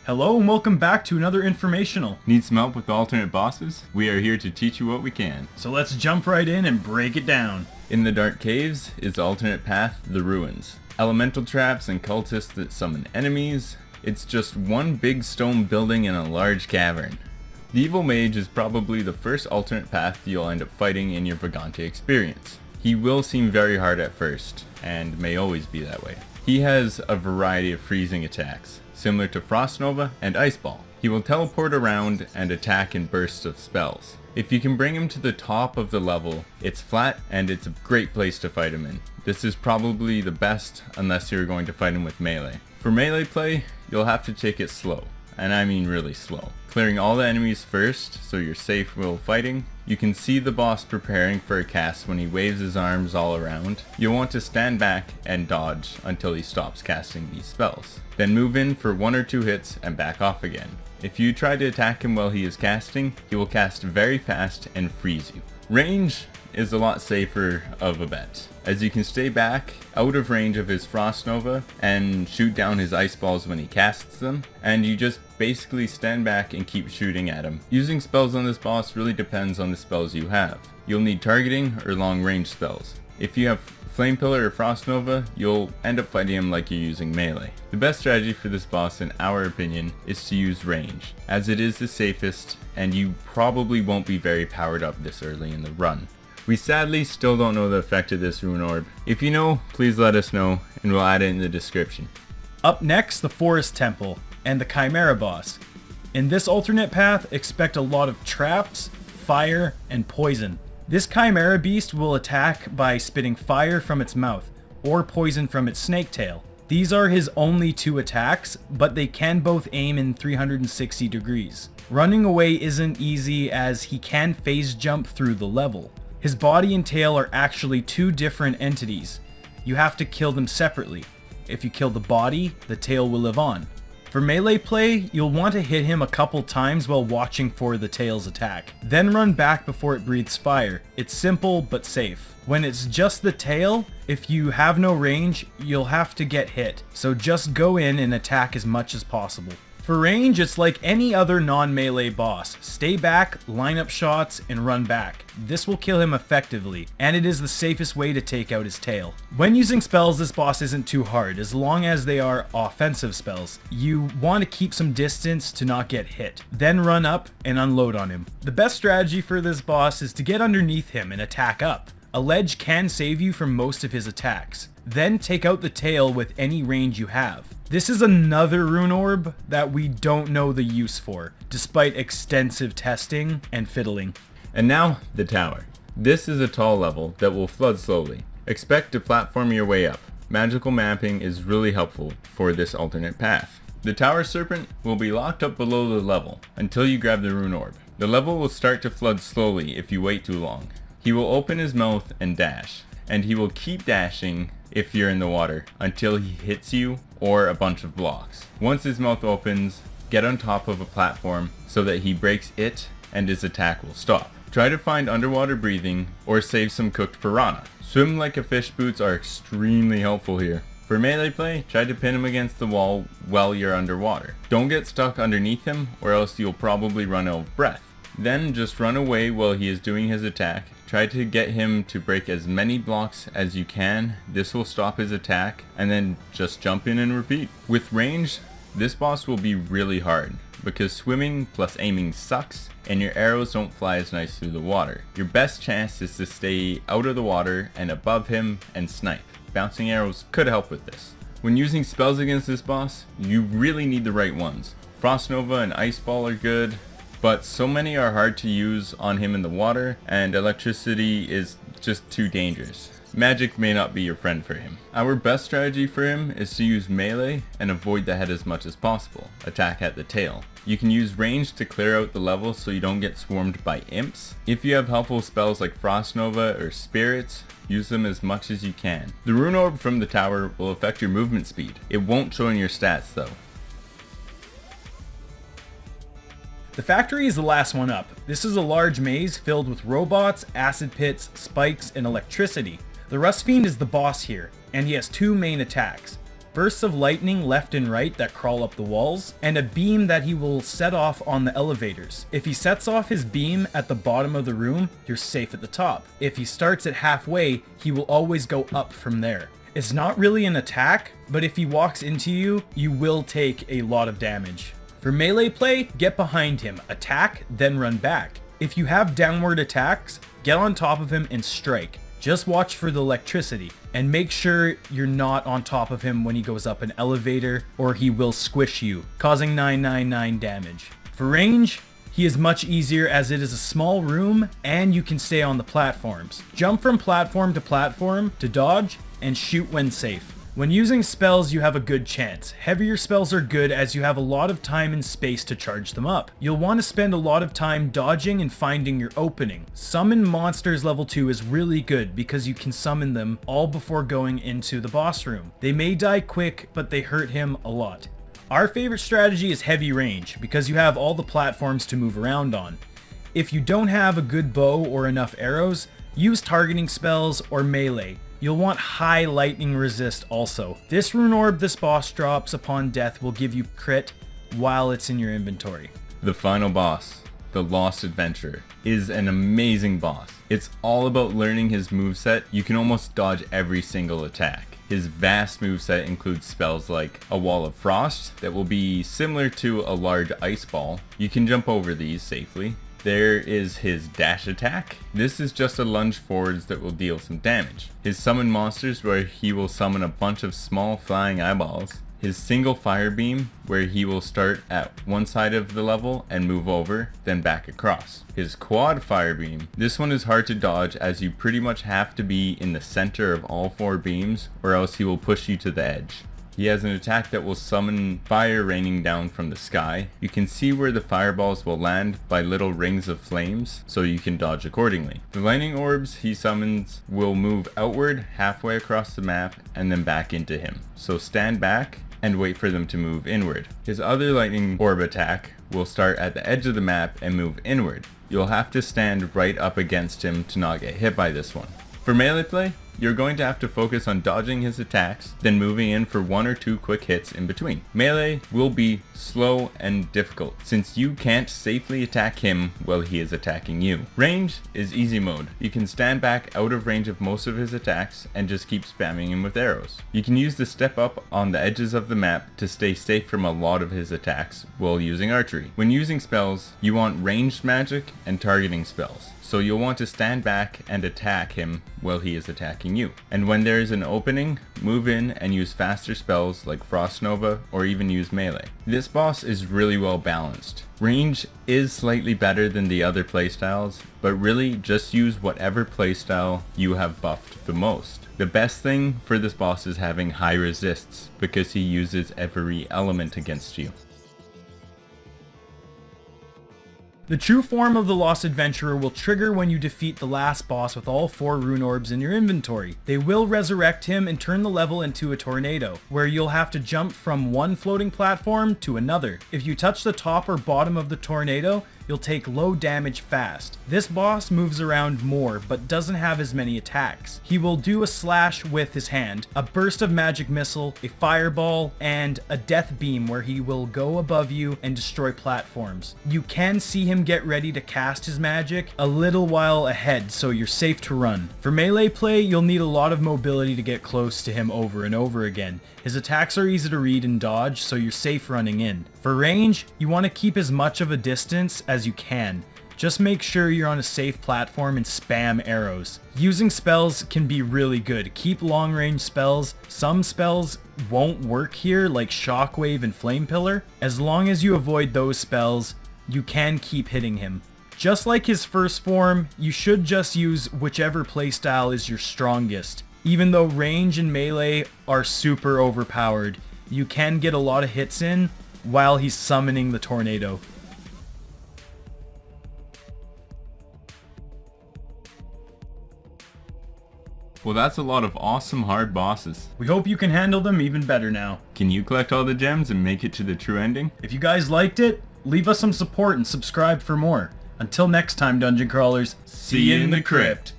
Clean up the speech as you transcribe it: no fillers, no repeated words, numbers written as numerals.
Hello and welcome back to another informational. Need some help with alternate bosses? We are here to teach you what we can. So let's jump right in and break it down. In the Dark Caves is the alternate path, the Ruins. Elemental traps and cultists that summon enemies. It's just one big stone building in a large cavern. The Evil Mage is probably the first alternate path you'll end up fighting in your Vagante experience. He will seem very hard at first, and may always be that way. He has a variety of freezing attacks, similar to Frost Nova and Ice Ball. He will teleport around and attack in bursts of spells. If you can bring him to the top of the level, it's flat and it's a great place to fight him in. This is probably the best unless you're going to fight him with melee. For melee play, you'll have to take it slow, and I mean really slow. Clearing all the enemies first so you're safe while fighting. You can see the boss preparing for a cast when he waves his arms all around. You'll want to stand back and dodge until he stops casting these spells. Then move in for 1 or 2 hits and back off again. If you try to attack him while he is casting, he will cast very fast and freeze you. Range is a lot safer of a bet, as you can stay back out of range of his Frost Nova and shoot down his ice balls when he casts them, and you just basically stand back and keep shooting at him. Using spells on this boss really depends on the spells you have. You'll need targeting or long range spells. If you have Flame Pillar or Frost Nova, you'll end up fighting him like you're using melee. The best strategy for this boss, in our opinion, is to use range, as it is the safest and you probably won't be very powered up this early in the run. We sadly still don't know the effect of this Rune Orb. If you know, please let us know and we'll add it in the description. Up next, the Forest Temple and the Chimera boss. In this alternate path, expect a lot of traps, fire, and poison. This Chimera beast will attack by spitting fire from its mouth or poison from its snake tail. These are his only 2 attacks, but they can both aim in 360 degrees. Running away isn't easy as he can phase jump through the level. His body and tail are actually 2 different entities. You have to kill them separately. If you kill the body, the tail will live on. For melee play, you'll want to hit him a couple times while watching for the tail's attack. Then run back before it breathes fire. It's simple but safe. When it's just the tail, if you have no range, you'll have to get hit. So just go in and attack as much as possible. For range, it's like any other non-melee boss. Stay back, line up shots, and run back. This will kill him effectively, and it is the safest way to take out his tail. When using spells, this boss isn't too hard, as long as they are offensive spells. You want to keep some distance to not get hit, then run up and unload on him. The best strategy for this boss is to get underneath him and attack up. A ledge can save you from most of his attacks. Then take out the tail with any range you have. This is another Rune Orb that we don't know the use for, despite extensive testing and fiddling. And now, the tower. This is a tall level that will flood slowly. Expect to platform your way up. Magical mapping is really helpful for this alternate path. The tower serpent will be locked up below the level until you grab the Rune Orb. The level will start to flood slowly if you wait too long. He will open his mouth and dash, and he will keep dashing if you're in the water until he hits you or a bunch of blocks. Once his mouth opens, get on top of a platform so that he breaks it and his attack will stop. Try to find underwater breathing or save some cooked piranha. Swim like a fish boots are extremely helpful here. For melee play, try to pin him against the wall while you're underwater. Don't get stuck underneath him or else you'll probably run out of breath. Then just run away while he is doing his attack. Try to get him to break as many blocks as you can. This will stop his attack, and then just jump in and repeat. With range, this boss will be really hard because swimming plus aiming sucks and your arrows don't fly as nice through the water. Your best chance is to stay out of the water and above him and snipe. Bouncing arrows could help with this. When using spells against this boss, you really need the right ones. Frost Nova and Ice Ball are good, but so many are hard to use on him in the water, and electricity is just too dangerous. Magic may not be your friend for him. Our best strategy for him is to use melee and avoid the head as much as possible. Attack at the tail. You can use range to clear out the level so you don't get swarmed by imps. If you have helpful spells like Frost Nova or Spirits, use them as much as you can. The Rune Orb from the tower will affect your movement speed. It won't show in your stats though. The factory is the last one up. This is a large maze filled with robots, acid pits, spikes, and electricity. The Rust Fiend is the boss here, and he has 2 main attacks. bursts of lightning left and right that crawl up the walls, and a beam that he will set off on the elevators. If he sets off his beam at the bottom of the room, you're safe at the top. If he starts at halfway, he will always go up from there. It's not really an attack, but if he walks into you, you will take a lot of damage. For melee play, get behind him, attack, then run back. If you have downward attacks, get on top of him and strike. Just watch for the electricity, and make sure you're not on top of him when he goes up an elevator, or he will squish you, causing 999 damage. For range, he is much easier as it is a small room, and you can stay on the platforms. Jump from platform to dodge, and shoot when safe. When using spells, you have a good chance. Heavier spells are good as you have a lot of time and space to charge them up. You'll want to spend a lot of time dodging and finding your opening. Summon monsters level 2 is really good because you can summon them all before going into the boss room. They may die quick, but they hurt him a lot. Our favorite strategy is heavy range because you have all the platforms to move around on. If you don't have a good bow or enough arrows, use targeting spells or melee. You'll want high lightning resist also. This Rune Orb this boss drops upon death will give you crit while it's in your inventory. The final boss, the Lost Adventurer, is an amazing boss. It's all about learning his moveset. You can almost dodge every single attack. His vast moveset includes spells like a Wall of Frost that will be similar to a large ice ball. You can jump over these safely. There is his dash attack. This is just a lunge forwards that will deal some damage. His summon monsters where he will summon a bunch of small flying eyeballs. His single fire beam where he will start at one side of the level and move over, then back across. His quad fire beam. This one is hard to dodge as you pretty much have to be in the center of all 4 beams or else he will push you to the edge. He has an attack that will summon fire raining down from the sky. You can see where the fireballs will land by little rings of flames, so you can dodge accordingly. The lightning orbs he summons will move outward halfway across the map and then back into him. So stand back and wait for them to move inward. His other lightning orb attack will start at the edge of the map and move inward. You'll have to stand right up against him to not get hit by this one. For melee play, you're going to have to focus on dodging his attacks, then moving in for 1 or 2 quick hits in between. Melee will be slow and difficult since you can't safely attack him while he is attacking you. Range is easy mode. You can stand back out of range of most of his attacks and just keep spamming him with arrows. You can use the step up on the edges of the map to stay safe from a lot of his attacks while using archery. When using spells, you want ranged magic and targeting spells. So you'll want to stand back and attack him while he is attacking you. And when there is an opening, move in and use faster spells like Frost Nova or even use melee. This boss is really well balanced. Range is slightly better than the other playstyles, but really just use whatever playstyle you have buffed the most. The best thing for this boss is having high resists because he uses every element against you. The true form of the Lost Adventurer will trigger when you defeat the last boss with all 4 Rune Orbs in your inventory. They will resurrect him and turn the level into a tornado, where you'll have to jump from one floating platform to another. If you touch the top or bottom of the tornado, you'll take low damage fast. This boss moves around more, but doesn't have as many attacks. He will do a slash with his hand, a burst of magic missile, a fireball, and a death beam where he will go above you and destroy platforms. You can see him get ready to cast his magic a little while ahead, so you're safe to run. For melee play, you'll need a lot of mobility to get close to him over and over again. His attacks are easy to read and dodge, so you're safe running in. For range, you want to keep as much of a distance as you can. Just make sure you're on a safe platform and spam arrows. Using spells can be really good. Keep long range spells. Some spells won't work here, like Shockwave and Flame Pillar. As long as you avoid those spells, you can keep hitting him. Just like his first form, you should just use whichever playstyle is your strongest. Even though range and melee are super overpowered, you can get a lot of hits in while he's summoning the tornado. Well, that's a lot of awesome hard bosses. We hope you can handle them even better now. Can you collect all the gems and make it to the true ending? If you guys liked it, leave us some support and subscribe for more. Until next time, Dungeon Crawlers, see you in the crypt.